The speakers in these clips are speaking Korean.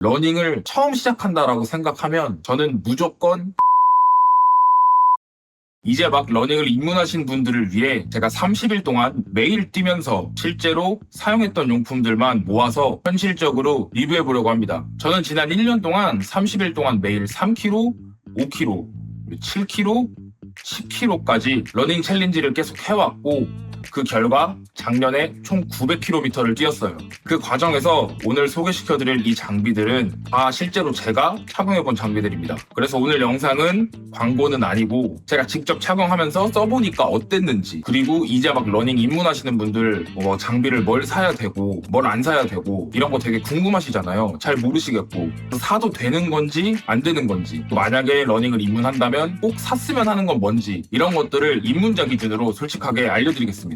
러닝을 처음 시작한다라고 생각하면 저는 무조건 이제 막 러닝을 입문하신 분들을 위해 제가 30일 동안 매일 뛰면서 실제로 사용했던 용품들만 모아서 현실적으로 리뷰해 보려고 합니다. 저는 지난 1년 동안 30일 동안 매일 3km, 5km, 7km, 10km까지 러닝 챌린지를 계속 해왔고 그 결과 작년에 총 900km를 뛰었어요. 그 과정에서 오늘 소개시켜드릴 이 장비들은 다 실제로 제가 착용해본 장비들입니다. 그래서 오늘 영상은 광고는 아니고 제가 직접 착용하면서 써보니까 어땠는지, 그리고 이제 막 러닝 입문하시는 분들 장비를 뭘 사야 되고 뭘 안 사야 되고 이런 거 되게 궁금하시잖아요. 잘 모르시겠고 사도 되는 건지 안 되는 건지, 또 만약에 러닝을 입문한다면 꼭 샀으면 하는 건 뭔지, 이런 것들을 입문자 기준으로 솔직하게 알려드리겠습니다.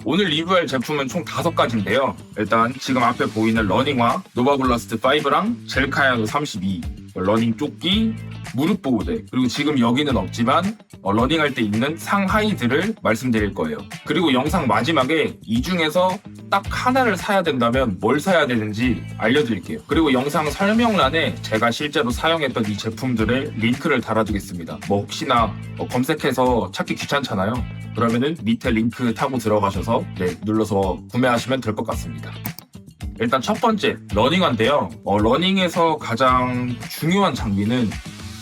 오늘 리뷰할 제품은 총 5가지인데요. 일단 지금 앞에 보이는 러닝화 노바블라스트 5랑 젤카야노 32, 러닝 조끼, 무릎 보호대, 그리고 지금 여기는 없지만 러닝할 때 입는 상하이들을 말씀드릴 거예요. 그리고 영상 마지막에 이 중에서 딱 하나를 사야 된다면 뭘 사야 되는지 알려드릴게요. 그리고 영상 설명란에 제가 실제로 사용했던 이 제품들의 링크를 달아두겠습니다. 혹시나 검색해서 찾기 귀찮잖아요. 그러면은 밑에 링크 타고 들어가셔서 눌러서 구매하시면 될 것 같습니다. 일단 첫 번째, 러닝화인데요. 러닝에서 가장 중요한 장비는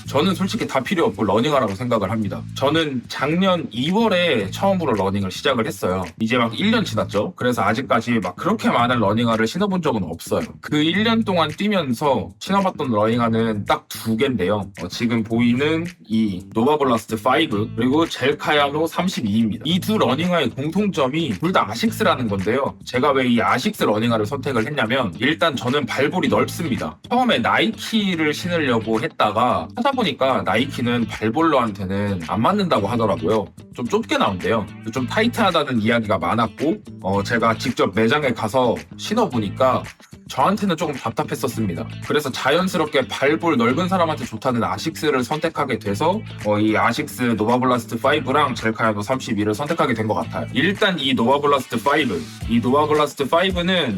저는 솔직히 다 필요 없고 러닝화라고 생각을 합니다. 저는 작년 2월에 처음으로 러닝을 시작을 했어요. 이제 막 1년 지났죠. 그래서 아직까지 막 그렇게 많은 러닝화를 신어본 적은 없어요. 그 1년 동안 뛰면서 신어봤던 러닝화는 딱 2개인데요. 지금 보이는 이 노바블라스트 5 그리고 젤카야노 32입니다. 이 두 러닝화의 공통점이 둘 다 아식스라는 건데요. 제가 왜 이 아식스 러닝화를 선택을 했냐면, 일단 저는 발볼이 넓습니다. 처음에 나이키를 신으려고 했다가 보니까 나이키는 발볼러한테는 안 맞는다고 하더라고요. 좀 좁게 나온대요. 좀 타이트하다는 이야기가 많았고 제가 직접 매장에 가서 신어보니까 저한테는 조금 답답했었습니다. 그래서 자연스럽게 발볼 넓은 사람한테 좋다는 아식스를 선택하게 돼서 이 아식스 노바블라스트 5랑 젤카야노 32를 선택하게 된 것 같아요. 일단 이 노바블라스트 5는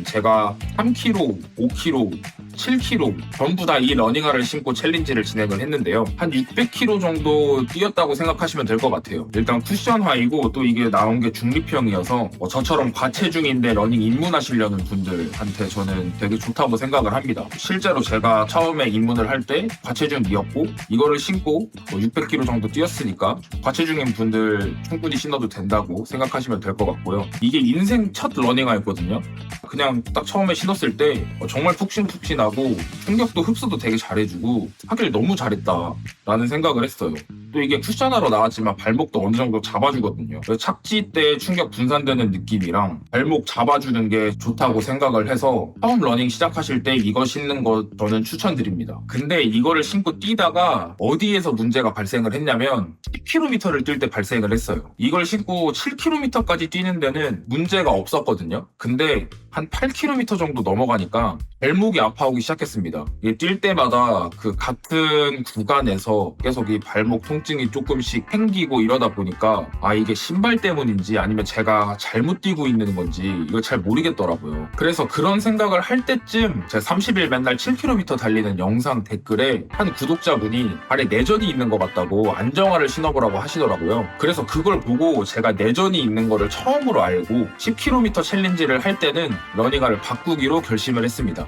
제가 3km, 5km, 7km 전부 다 이 러닝화를 신고 챌린지를 진행을 했는데요. 한 600km 정도 뛰었다고 생각하시면 될 것 같아요. 일단 쿠션화이고 또 이게 나온 게 중립형이어서 저처럼 과체중인데 러닝 입문하시려는 분들한테 저는 되게 좋다고 생각을 합니다. 실제로 제가 처음에 입문을 할 때 과체중이었고 이거를 신고 600km 정도 뛰었으니까 과체중인 분들 충분히 신어도 된다고 생각하시면 될 것 같고요. 이게 인생 첫 러닝화였거든요. 그냥 딱 처음에 신었을 때 정말 푹신푹신하고 충격도 흡수도 되게 잘해주고 하길 너무 잘했다 라는 생각을 했어요. 또 이게 쿠션화로 나왔지만 발목도 어느 정도 잡아주거든요. 착지 때 충격 분산되는 느낌이랑 발목 잡아주는 게 좋다고 생각을 해서 처음 러닝 시작하실 때 이거 신는 거 저는 추천드립니다. 근데 이거를 신고 뛰다가 어디에서 문제가 발생을 했냐면 10km를 뛸 때 발생을 했어요. 이걸 신고 7km까지 뛰는 데는 문제가 없었거든요. 근데 한 8km 정도 넘어가니까 발목이 아파오기 시작했습니다. 뛸 때마다 그 같은 구간에서 계속 이 발목 통증이 조금씩 생기고 이러다 보니까 이게 신발 때문인지 아니면 제가 잘못 뛰고 있는 건지 이걸 잘 모르겠더라고요. 그래서 그런 생각을 할 때쯤 제가 30일 맨날 7km 달리는 영상 댓글에 한 구독자분이 발에 내전이 있는 것 같다고 안정화를 신어보라고 하시더라고요. 그래서 그걸 보고 제가 내전이 있는 거를 처음으로 알고 10km 챌린지를 할 때는 러닝화를 바꾸기로 결심을 했습니다.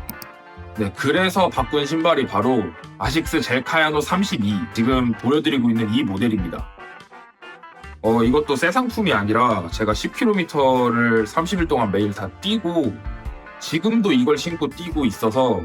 그래서 바꾼 신발이 바로 아식스 젤카야노 32, 지금 보여드리고 있는 이 모델입니다. 이것도 새 상품이 아니라 제가 10km를 30일 동안 매일 다 뛰고 지금도 이걸 신고 뛰고 있어서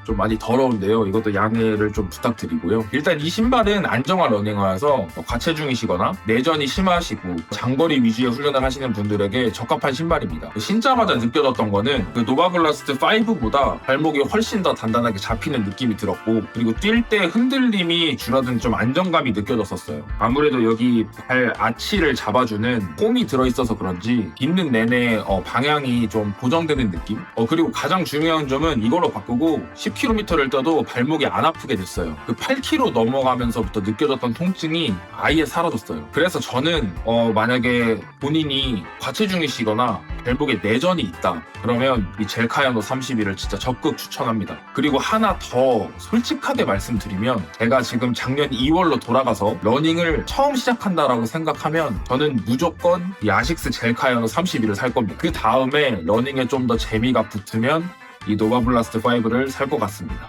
좀 많이 더러운데요. 이것도 양해를 좀 부탁드리고요. 일단 이 신발은 안정화 러닝화여서 과체중이시거나 내전이 심하시고 장거리 위주의 훈련을 하시는 분들에게 적합한 신발입니다. 신자마자 느껴졌던 거는 그 노바블라스트 5보다 발목이 훨씬 더 단단하게 잡히는 느낌이 들었고, 그리고 뛸 때 흔들림이 줄어든 좀 안정감이 느껴졌었어요. 아무래도 여기 발 아치를 잡아주는 홈이 들어있어서 그런지 딛는 내내 방향이 좀 고정되는 느낌? 그리고 가장 중요한 점은 이걸로 바꾸고 10km 10km를 뛰어도 발목이 안 아프게 됐어요. 그 8km 넘어가면서부터 느껴졌던 통증이 아예 사라졌어요. 그래서 저는 만약에 본인이 과체중이시거나 발목에 내전이 있다 그러면 이 젤카야노 31을 진짜 적극 추천합니다. 그리고 하나 더 솔직하게 말씀드리면 제가 지금 작년 2월로 돌아가서 러닝을 처음 시작한다라고 생각하면 저는 무조건 이 아식스 젤카야노 31을 살 겁니다. 그 다음에 러닝에 좀 더 재미가 붙으면 이 노바블라스트 5를 살 것 같습니다.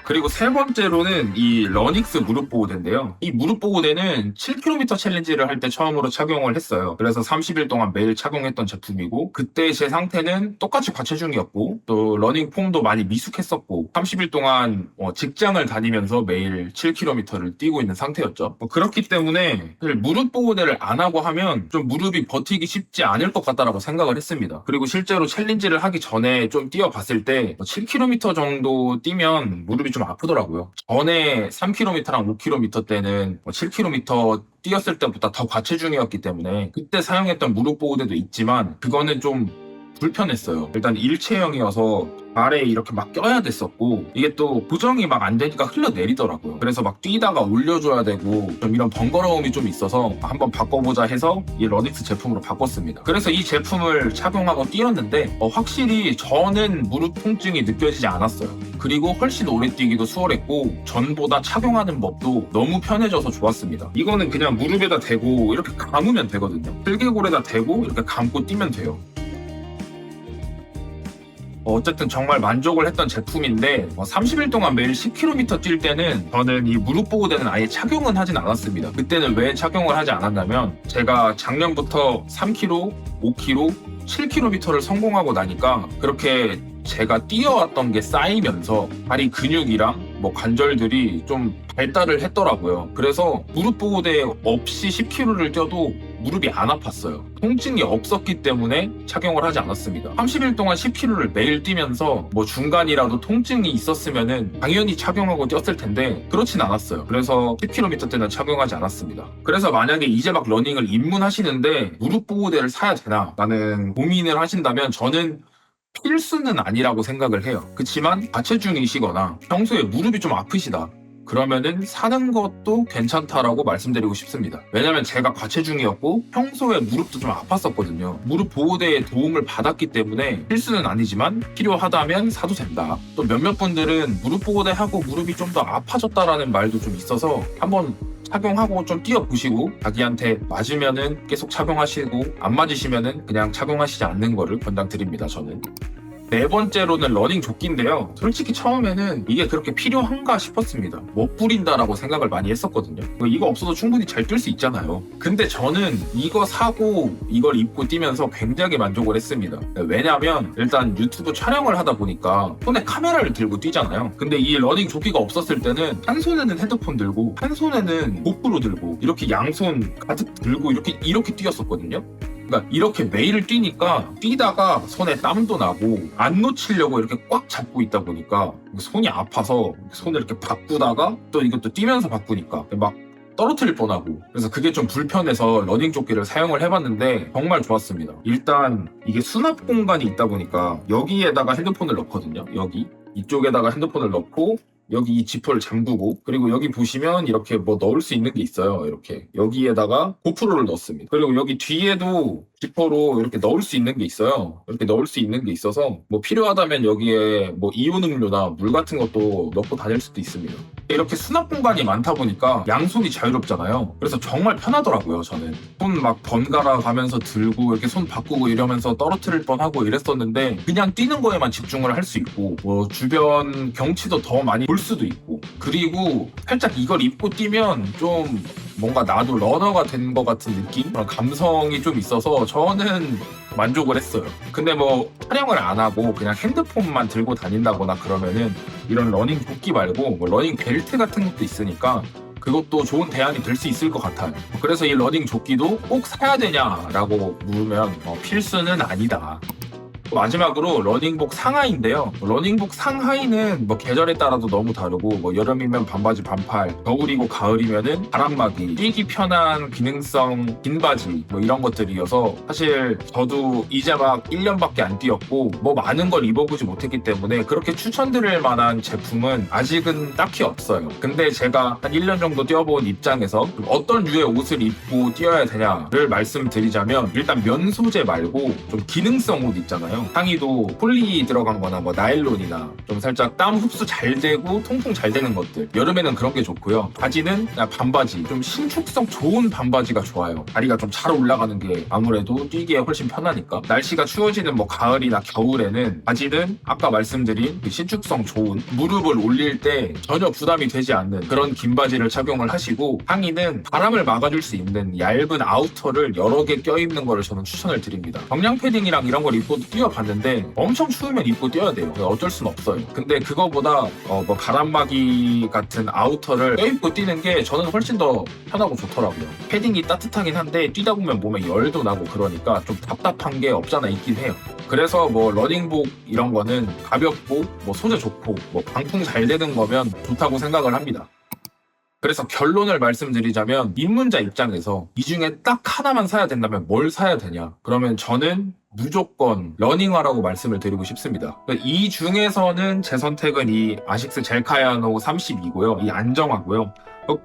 그리고 세 번째로는 이 러닉스 무릎 보호대인데요. 이 무릎 보호대는 7km 챌린지를 할 때 처음으로 착용을 했어요. 그래서 30일 동안 매일 착용했던 제품이고 그때 제 상태는 똑같이 과체중이었고 또 러닝 폼도 많이 미숙했었고 30일 동안 직장을 다니면서 매일 7km를 뛰고 있는 상태였죠. 그렇기 때문에 무릎 보호대를 안 하고 하면 좀 무릎이 버티기 쉽지 않을 것 같다라고 생각을 했습니다. 그리고 실제로 챌린지를 하기 전에 좀 뛰어봤을 때 7km 정도 뛰면 무릎이 좀 아프더라고요. 전에 3km랑 5km 때는 7km 뛰었을 때보다 더 과체중이었기 때문에 그때 사용했던 무릎 보호대도 있지만 그거는 좀 불편했어요. 일단 일체형이어서 발에 이렇게 막 껴야 됐었고 이게 또 고정이 막 안 되니까 흘러내리더라고요. 그래서 막 뛰다가 올려줘야 되고 좀 이런 번거로움이 좀 있어서 한번 바꿔보자 해서 이 러닉스 제품으로 바꿨습니다. 그래서 이 제품을 착용하고 뛰었는데 확실히 저는 무릎 통증이 느껴지지 않았어요. 그리고 훨씬 오래 뛰기도 수월했고 전보다 착용하는 법도 너무 편해져서 좋았습니다. 이거는 그냥 무릎에다 대고 이렇게 감으면 되거든요. 슬개골에다 대고 이렇게 감고 뛰면 돼요. 어쨌든 정말 만족을 했던 제품인데 30일 동안 매일 10km 뛸 때는 저는 이 무릎 보호대는 아예 착용은 하진 않았습니다. 그때는 왜 착용을 하지 않았냐면 제가 작년부터 3km, 5km, 7km를 성공하고 나니까 그렇게 제가 뛰어왔던 게 쌓이면서 다리 근육이랑 관절들이 좀 발달을 했더라고요. 그래서 무릎 보호대 없이 10km를 뛰어도 무릎이 안 아팠어요. 통증이 없었기 때문에 착용을 하지 않았습니다. 30일 동안 10km를 매일 뛰면서 중간이라도 통증이 있었으면은 당연히 착용하고 뛰었을 텐데 그렇진 않았어요. 그래서 10km 때는 착용하지 않았습니다. 그래서 만약에 이제 막 러닝을 입문하시는데 무릎 보호대를 사야 되나 라는 고민을 하신다면 저는 필수는 아니라고 생각을 해요. 그렇지만 과체중이시거나 평소에 무릎이 좀 아프시다 그러면은 사는 것도 괜찮다라고 말씀드리고 싶습니다. 왜냐면 제가 과체중이었고 평소에 무릎도 좀 아팠었거든요. 무릎 보호대의 도움을 받았기 때문에 필수는 아니지만 필요하다면 사도 된다. 또 몇몇 분들은 무릎 보호대하고 무릎이 좀 더 아파졌다라는 말도 좀 있어서 한번 착용하고 좀 뛰어보시고 자기한테 맞으면은 계속 착용하시고 안 맞으시면은 그냥 착용하시지 않는 거를 권장드립니다. 저는. 네 번째로는 러닝 조끼인데요. 솔직히 처음에는 이게 그렇게 필요한가 싶었습니다. 못 부린다라고 생각을 많이 했었거든요. 이거 없어도 충분히 잘 뛸 수 있잖아요. 근데 저는 이거 사고 이걸 입고 뛰면서 굉장히 만족을 했습니다. 왜냐면 일단 유튜브 촬영을 하다 보니까 손에 카메라를 들고 뛰잖아요. 근데 이 러닝 조끼가 없었을 때는 한 손에는 헤드폰 들고 한 손에는 고프로 들고 이렇게 양손 가득 들고 이렇게 뛰었었거든요. 그러니까 이렇게 매일 뛰니까 뛰다가 손에 땀도 나고 안 놓치려고 이렇게 꽉 잡고 있다 보니까 손이 아파서 손을 이렇게 바꾸다가 또 이것도 뛰면서 바꾸니까 막 떨어뜨릴 뻔하고 그래서 그게 좀 불편해서 러닝 조끼를 사용을 해봤는데 정말 좋았습니다. 일단 이게 수납 공간이 있다 보니까 여기에다가 핸드폰을 넣거든요. 이쪽에다가 핸드폰을 넣고 여기 이 지퍼를 잠그고 그리고 여기 보시면 이렇게 넣을 수 있는 게 있어요. 이렇게 여기에다가 고프로를 넣었습니다. 그리고 여기 뒤에도 지퍼로 이렇게 넣을 수 있는 게 있어요. 이렇게 넣을 수 있는 게 있어서 필요하다면 여기에 이온 음료나 물 같은 것도 넣고 다닐 수도 있습니다. 이렇게 수납 공간이 많다 보니까 양손이 자유롭잖아요. 그래서 정말 편하더라고요. 저는 손 막 번갈아 가면서 들고 이렇게 손 바꾸고 이러면서 떨어뜨릴 뻔하고 이랬었는데 그냥 뛰는 거에만 집중을 할 수 있고 주변 경치도 더 많이 볼 수도 있고 그리고 살짝 이걸 입고 뛰면 좀 뭔가 나도 러너가 된 것 같은 느낌? 그런 감성이 좀 있어서 저는 만족을 했어요. 근데 촬영을 안 하고 그냥 핸드폰만 들고 다닌다거나 그러면은 이런 러닝 조끼 말고 러닝 벨트 같은 것도 있으니까 그것도 좋은 대안이 될 수 있을 것 같아요. 그래서 이 러닝 조끼도 꼭 사야 되냐라고 물으면 필수는 아니다. 마지막으로 러닝복 상하인데요. 러닝복 상하이는 뭐 계절에 따라도 너무 다르고 뭐 여름이면 반바지 반팔, 겨울이고 가을이면은 바람막이, 뛰기 편한 기능성 긴 바지 뭐 이런 것들이어서 사실 저도 이제 막 1년밖에 안 뛰었고 뭐 많은 걸 입어보지 못했기 때문에 그렇게 추천드릴 만한 제품은 아직은 딱히 없어요. 근데 제가 한 1년 정도 뛰어본 입장에서 어떤 류의 옷을 입고 뛰어야 되냐를 말씀드리자면 일단 면 소재 말고 좀 기능성 옷 있잖아요. 상의도 폴리 들어간 거나 뭐 나일론이나 좀 살짝 땀 흡수 잘 되고 통풍 잘 되는 것들. 여름에는 그런 게 좋고요. 바지는 그냥 반바지. 좀 신축성 좋은 반바지가 좋아요. 다리가 좀 잘 올라가는 게 아무래도 뛰기에 훨씬 편하니까. 날씨가 추워지는 뭐 가을이나 겨울에는 바지는 아까 말씀드린 그 신축성 좋은 무릎을 올릴 때 전혀 부담이 되지 않는 그런 긴 바지를 착용을 하시고 상의는 바람을 막아줄 수 있는 얇은 아우터를 여러 개 껴입는 거를 저는 추천을 드립니다. 경량 패딩이랑 이런 걸 입고 뛰어봤는데 엄청 추우면 입고 뛰어야 돼요. 어쩔 순 없어요. 근데 그거보다 뭐 바람막이 같은 아우터를 껴입고 뛰는 게 저는 훨씬 더 편하고 좋더라고요. 패딩이 따뜻하긴 한데 뛰다 보면 몸에 열도 나고 그러니까 좀 답답한 게 없잖아 있긴 해요. 그래서 뭐 러닝복 이런 거는 가볍고 뭐 소재 좋고 뭐 방풍 잘 되는 거면 좋다고 생각을 합니다. 그래서 결론을 말씀드리자면 입문자 입장에서 이 중에 딱 하나만 사야 된다면 뭘 사야 되냐? 그러면 저는 무조건 러닝화라고 말씀을 드리고 싶습니다. 이 중에서는 제 선택은 이 아식스 젤카야노 32고요. 이 안정화고요.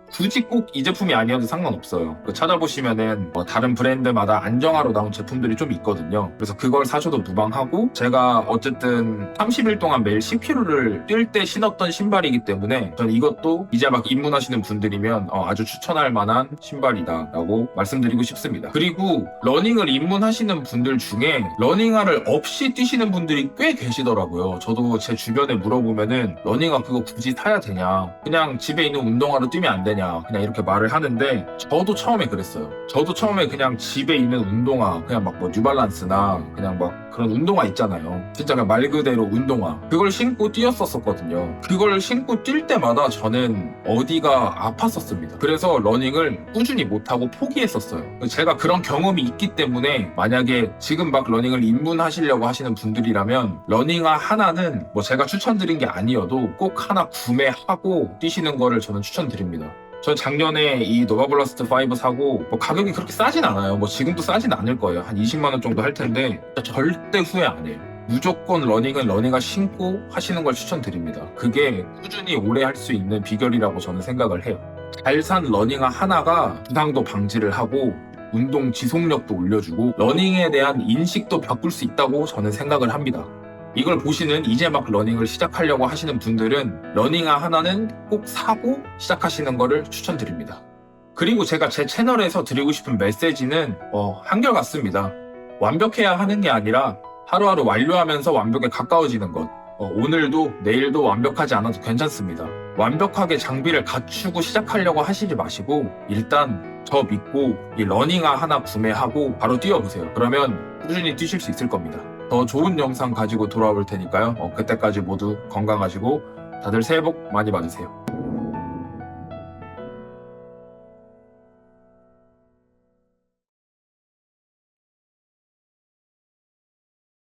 굳이 꼭 이 제품이 아니어도 상관없어요. 찾아보시면은 다른 브랜드마다 안정화로 나온 제품들이 좀 있거든요. 그래서 그걸 사셔도 무방하고 제가 어쨌든 30일 동안 매일 10km를 뛸 때 신었던 신발이기 때문에 저는 이것도 이제 막 입문하시는 분들이면 아주 추천할 만한 신발이다 라고 말씀드리고 싶습니다. 그리고 러닝을 입문하시는 분들 중에 러닝화를 없이 뛰시는 분들이 꽤 계시더라고요. 저도 제 주변에 물어보면은 러닝화 그거 굳이 사야 되냐, 그냥 집에 있는 운동화로 뛰면 안 되냐, 그냥 이렇게 말을 하는데 저도 처음에 그랬어요. 저도 처음에 그냥 집에 있는 운동화, 그냥 막 뭐 뉴발란스나 그냥 막 그런 운동화 있잖아요. 진짜 그냥 말 그대로 운동화, 그걸 신고 뛰었었거든요. 그걸 신고 뛸 때마다 저는 어디가 아팠었습니다. 그래서 러닝을 꾸준히 못하고 포기했었어요. 제가 그런 경험이 있기 때문에 만약에 지금 막 러닝을 입문하시려고 하시는 분들이라면 러닝화 하나는 뭐 제가 추천드린 게 아니어도 꼭 하나 구매하고 뛰시는 거를 저는 추천드립니다. 전 작년에 이 노바블라스트 5 사고 뭐 가격이 그렇게 싸진 않아요. 뭐 지금도 싸진 않을 거예요. 한 20만 원 정도 할 텐데 절대 후회 안 해요. 무조건 러닝은 러닝화 신고 하시는 걸 추천드립니다. 그게 꾸준히 오래 할 수 있는 비결이라고 저는 생각을 해요. 잘 산 러닝화 하나가 부상도 방지를 하고 운동 지속력도 올려주고 러닝에 대한 인식도 바꿀 수 있다고 저는 생각을 합니다. 이걸 보시는 이제 막 러닝을 시작하려고 하시는 분들은 러닝화 하나는 꼭 사고 시작하시는 거를 추천드립니다. 그리고 제가 제 채널에서 드리고 싶은 메시지는 한결같습니다. 완벽해야 하는 게 아니라 하루하루 완료하면서 완벽에 가까워지는 것. 오늘도 내일도 완벽하지 않아도 괜찮습니다. 완벽하게 장비를 갖추고 시작하려고 하시지 마시고 일단 저 믿고 이 러닝화 하나 구매하고 바로 뛰어보세요. 그러면 꾸준히 뛰실 수 있을 겁니다. 더 좋은 영상 가지고 돌아올 테니까요. 그때까지 모두 건강하시고 다들 새해 복 많이 받으세요.